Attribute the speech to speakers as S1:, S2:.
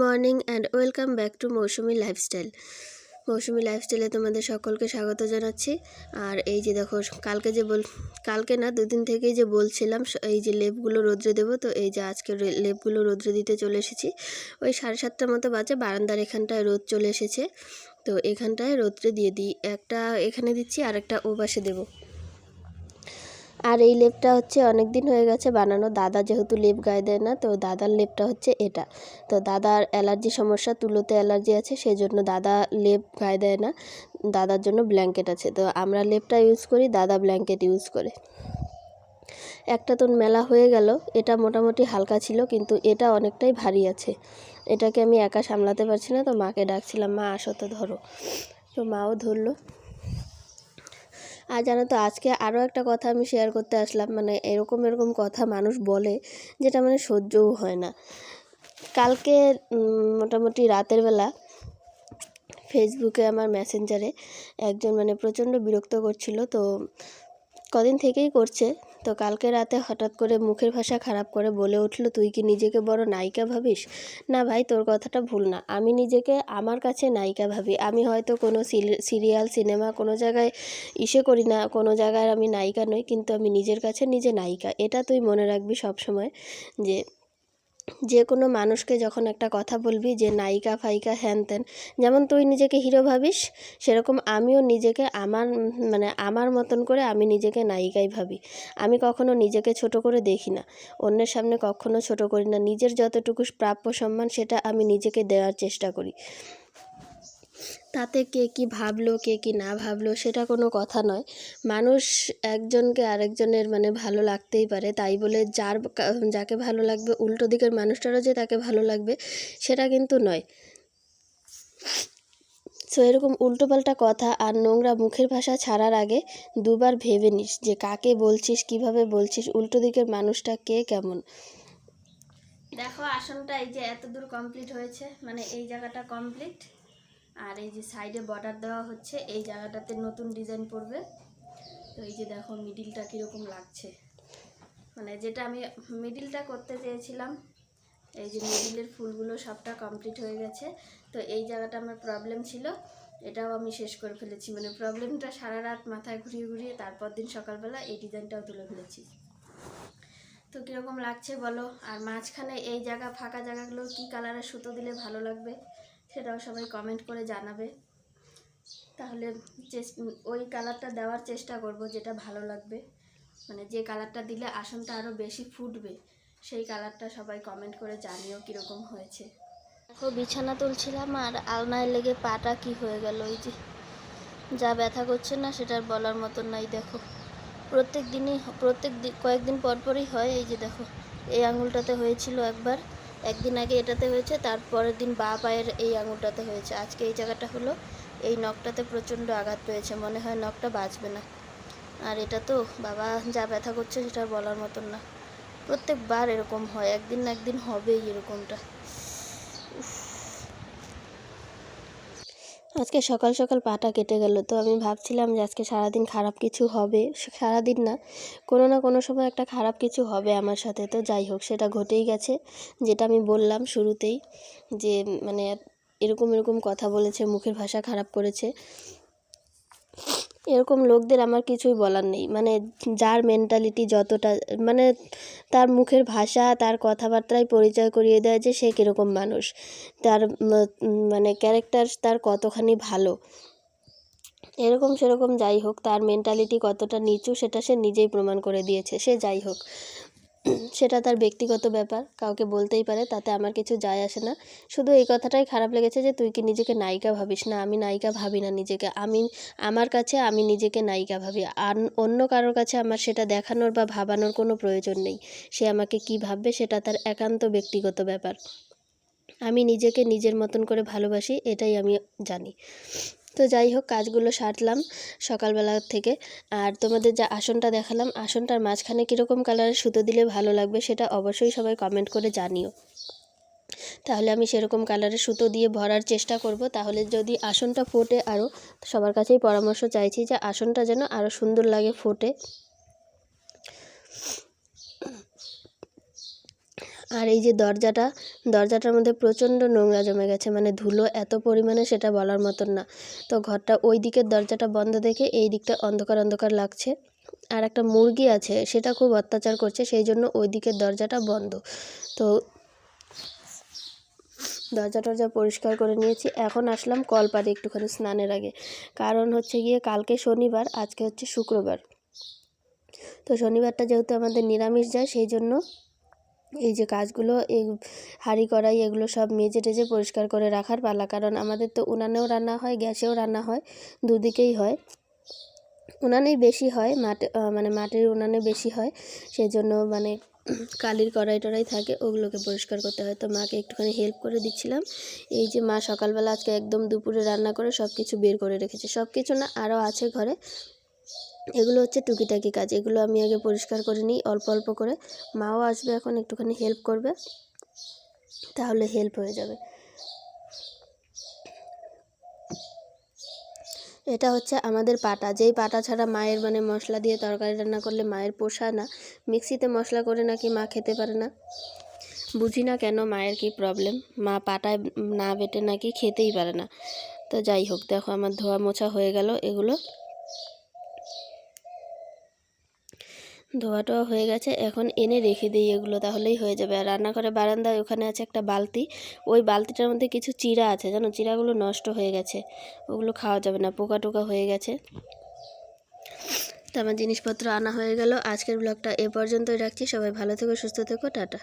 S1: Morning and welcome back to Mousumi lifestyle. Mousumi লাইফস্টাইলে তোমাদের সকলকে স্বাগত জানাচ্ছি। আর এই যে দেখো, কালকে না দুদিন থেকেই যে বলছিলাম এই যে লেপগুলো রোদ্রে দেবো, তো এই যে আজকে লেপগুলো রোদ্রে দিতে চলে এসেছি। ওই 7:30টার মতো বাজে, বারান্দার এখানটায় রোদ চলে এসেছে, তো এখানটায় রোদ্রে দিয়ে দিই। একটা এখানে দিচ্ছি আর একটা ও পাশে দেবো। আর এই লেপটা হচ্ছে অনেক দিন হয়ে গেছে বানানো, দাদা যেহেতু লেপ গায়ে দেয় না, তো দাদার লেপটা হচ্ছে এটা। তো দাদার অ্যালার্জি সমস্যা, তুলোতে অ্যালার্জি আছে, সেই জন্য দাদা লেপ গায়ে দেয় না, দাদার জন্য ব্ল্যাঙ্কেট আছে। তো আমরা লেপটা ইউজ করি, দাদা ব্ল্যাঙ্কেট ইউজ করে। একটা তো মেলা হয়ে গেল, এটা মোটামুটি হালকা ছিল, কিন্তু এটা অনেকটাই ভারী আছে। এটাকে আমি একা সামলাতে পারছি না, তো মাকে ডাকছিলাম, মা আসো তো ধরো। তো মাও ধরলো। আর জানো তো, আজকে আরও একটা কথা আমি শেয়ার করতে আসলাম। মানে এরকম কথা মানুষ বলে যেটা মানে সহ্যও হয় না। কালকে মোটামুটি রাতের বেলা ফেসবুকে আমার মেসেঞ্জারে একজন মানে প্রচণ্ড বিরক্ত করছিল, তো কদিন থেকেই করছে। তো কালকে রাতে হঠাৎ করে মুখের ভাষা খারাপ করে বলে উঠলো, তুই কি নিজেকে বড় নায়িকা ভাবিস? না ভাই, তোর কথাটা ভুল না। আমি নিজেকে আমার কাছে নায়িকা ভাবি। আমি হয়তো কোনো সিরিয়াল সিনেমা কোনো জায়গায় করি না, কোনো জায়গায় আমি নায়িকা নই, কিন্তু আমি নিজের কাছে নিজে নায়িকা। এটা তুই মনে রাখবি সব সময়, যে কোনো মানুষকে যখন একটা কথা বলবি যে নায়িকা ফাইকা হ্যান ত্যান, যেমন তুই নিজেকে হিরো ভাবিস, সেরকম আমিও নিজেকে আমার মতন করে আমি নিজেকে নায়িকাই ভাবি। আমি কখনো নিজেকে ছোট করে দেখি না, অন্যের সামনে কখনো ছোট করি না। নিজের যতটুকু প্রাপ্য সম্মান সেটা আমি নিজেকে দেওয়ার চেষ্টা করি। তাতে কে কি ভাবলো কে কি না ভাবলো সেটা কোনো কথা নয়। মানুষ একজনকে আরেকজনের ভালো লাগতেই পারে, তাই বলে যাকে ভালো লাগবে উল্টো দিকের মানুষটারও যে তাকে ভালো লাগবে সেটা কিন্তু নয়। সো এরকম উল্টোপাল্টা কথা আর নোংরা মুখের ভাষা ছাড়ার আগে দুবার ভেবে নিস যে কাকে বলছিস, কিভাবে বলছিস, উল্টো দিকের মানুষটা কে কেমন। দেখো, আসনটা এই যে এত দূর কমপ্লিট হয়েছে, মানে এই জায়গাটা কমপ্লিট। আর এই যে সাইডে বর্ডার দেওয়া হচ্ছে, এই জায়গাটাতে নতুন ডিজাইন পড়বে। তো এই যে দেখো মিডিলটা কীরকম লাগছে, মানে যেটা আমি মিডিলটা করতে চেয়েছিলাম, এই যে মিডিলের ফুলগুলো সবটা কমপ্লিট হয়ে গেছে। তো এই জায়গাটা আমার প্রবলেম ছিল, এটাও আমি শেষ করে ফেলেছি। মানে প্রবলেমটা সারা রাত মাথায় ঘুরিয়ে তারপর দিন সকালবেলা এই ডিজাইনটাও তুলে ফেলেছি। তো কীরকম লাগছে বলো। আর মাঝখানে এই জায়গা ফাঁকা জায়গাগুলো কি কালারের সুতো দিলে ভালো লাগবে সেটাও সবাই কমেন্ট করে জানাবে। তাহলে ওই কালারটা দেওয়ার চেষ্টা করব যেটা ভালো লাগবে, মানে যে কালারটা দিলে আসনটা আরও বেশি ফুটবে, সেই কালারটা সবাই কমেন্ট করে জানিও কীরকম হয়েছে। দেখো, বিছানা তুলছিলাম আর আলনায় লেগে পাটা কি হয়ে গেল, এই যে যা ব্যথা করছে না সেটার বলার মতন নাই। দেখো প্রত্যেক কয়েকদিন পরই হয়। এই যে দেখো, এই আঙুলটাতে হয়েছিল একবার, একদিন আগে এটাতে হয়েছে, তারপরের দিন বাঁ পায়ের এই আঙুলটাতে হয়েছে, আজকে এই জায়গাটা হলো। এই নখটাতে প্রচণ্ড আঘাত পেয়েছে, মনে হয় নখটা বাঁচবে না। আর এটা তো বাবা যা ব্যথা করছে সেটা বলার মতন না। প্রত্যেকবার এরকম হয়, একদিন না একদিন হবেই এরকমটা। আজকে সকাল সকাল পাটা কেটে গেল, তো আমি ভাবছিলাম যে আজকে সারাদিন খারাপ কিছু হবে, সারাদিন না, কোনো না কোনো সময় একটা খারাপ কিছু হবে আমার সাথে। তো যাই হোক, সেটা ঘটেই গেছে, যেটা আমি বললাম শুরুতেই, যে এরকম কথা বলেছে, মুখের ভাষা খারাপ করেছে। এরকম লোকদের আমার কিছুই বলার নেই। মানে যার মেন্টালিটি যতটা, তার মুখের ভাষা, তার কথাবার্তায় পরিচয় করিয়ে দেয় যে সে কীরকম মানুষ, তার ক্যারেক্টার তার কতখানি ভালো। এরকম সেরকম যাই হোক, তার মেন্টালিটি কতটা নিচু সেটা সে নিজেই প্রমাণ করে দিয়েছে। সে যাই হোক, সেটা তার ব্যক্তিগত ব্যাপার, কাউকে বলতেই পারে, তাতে আমার কিছু যায় আসে না। শুধু এই কথাটাই খারাপ লেগেছে যে তুই কি নিজেকে নায়িকা ভাবিস? না, আমি নায়িকা ভাবি না নিজেকে। আমার কাছে আমি নিজেকে নায়িকা ভাবি, আর অন্য কারোর কাছে আমার সেটা দেখানোর বা ভাবানোর কোনো প্রয়োজন নেই। সে আমাকে কি ভাববে সেটা তার একান্ত ব্যক্তিগত ব্যাপার। আমি নিজেকে নিজের মতন করে ভালোবাসি, এটাই আমি জানি। তো যাই হোক, কাজগুলো সারলাম সকালবেলা থেকে। আর তোমাদের যা আসনটা দেখালাম, আসনটার মাঝখানে কীরকম কালারের সুতো দিলে ভালো লাগবে সেটা অবশ্যই সবাই কমেন্ট করে জানিও। তাহলে আমি সেরকম কালারের সুতো দিয়ে ভরার চেষ্টা করব। তাহলে যদি আসনটা ফোটে আরও, সবার কাছেই পরামর্শ চাইছি যে আসনটা যেন আরও সুন্দর লাগে, ফোটে। আর এই যে দরজাটার মধ্যে প্রচণ্ড নোংরা জমে গেছে, মানে ধুলো এত পরিমাণে সেটা বলার মতন না। তো ঘরটা ওই দিকের দরজাটা বন্ধ দেখে এই দিকটা অন্ধকার অন্ধকার লাগছে। আর একটা মুরগি আছে, সেটা খুব অত্যাচার করছে, সেই জন্য ওই দিকের দরজাটা বন্ধ। তো দরজা পরিষ্কার করে নিয়েছি। এখন আসলাম কলপাড়ে একটুখানি স্নানের আগে, কারণ হচ্ছে গিয়ে কালকে শনিবার, আজকে হচ্ছে শুক্রবার। তো শনিবারটা যেহেতু আমাদের নিরামিষ যায়, সেই জন্য এই যে কাজগুলো, এই হাঁড়ি কড়াই এগুলো সব মেজে টেজে পরিষ্কার করে রাখার পালা। কারণ আমাদের তো উনানেও রান্না হয়, গ্যাসেও রান্না হয়, দুদিকেই হয়। উনানেই বেশি হয়, মানে মাটির উনানে বেশি হয়, সেই জন্য মানে কালির কড়াই টড়াই থাকে, ওগুলোকে পরিষ্কার করতে হয়। তো মাকে একটুখানি হেল্প করে দিচ্ছিলাম। এই যে মা সকালবেলা আজকে একদম দুপুরে রান্না করে সব কিছু বের করে রেখেছে, সব কিছু না আরও আছে ঘরে। এগুলো হচ্ছে টুকিটাকি কাজ, এগুলো আমি আগে পরিষ্কার করে নিই অল্প অল্প করে। মাও আসবে এখন, একটুখানি হেল্প করবে, তাহলে হেল্প হয়ে যাবে। এটা হচ্ছে আমাদের পাটা, যেই পাটা ছাড়া মায়ের মানে মশলা দিয়ে তরকারি রান্না করলে মায়ের পোষায় না। মিক্সিতে মশলা করে নাকি মা খেতে পারে না, বুঝি না কেন মায়ের কি প্রবলেম, মা পাটায় না বেটে নাকি খেতেই পারে না। তো যাই হোক, দেখো আমার ধোয়া মোছা হয়ে গেল, এগুলো ধোয়াটোয়া হয়ে গেছে। এখন এনে রেখে দিই এগুলো, তাহলেই হয়ে যাবে। আর রান্নাঘরে বারান্দায় ওখানে আছে একটা বালতি, ওই বালতিটার মধ্যে কিছু চিড়া আছে জানো, চিড়াগুলো নষ্ট হয়ে গেছে, ওগুলো খাওয়া যাবে না, পোকা টোকা হয়ে গেছে। তো আমার জিনিসপত্র আনা হয়ে গেল। আজকের ব্লগটা এ পর্যন্তই রাখছি। সবাই ভালো থেকো, সুস্থ থেকো, টাটা।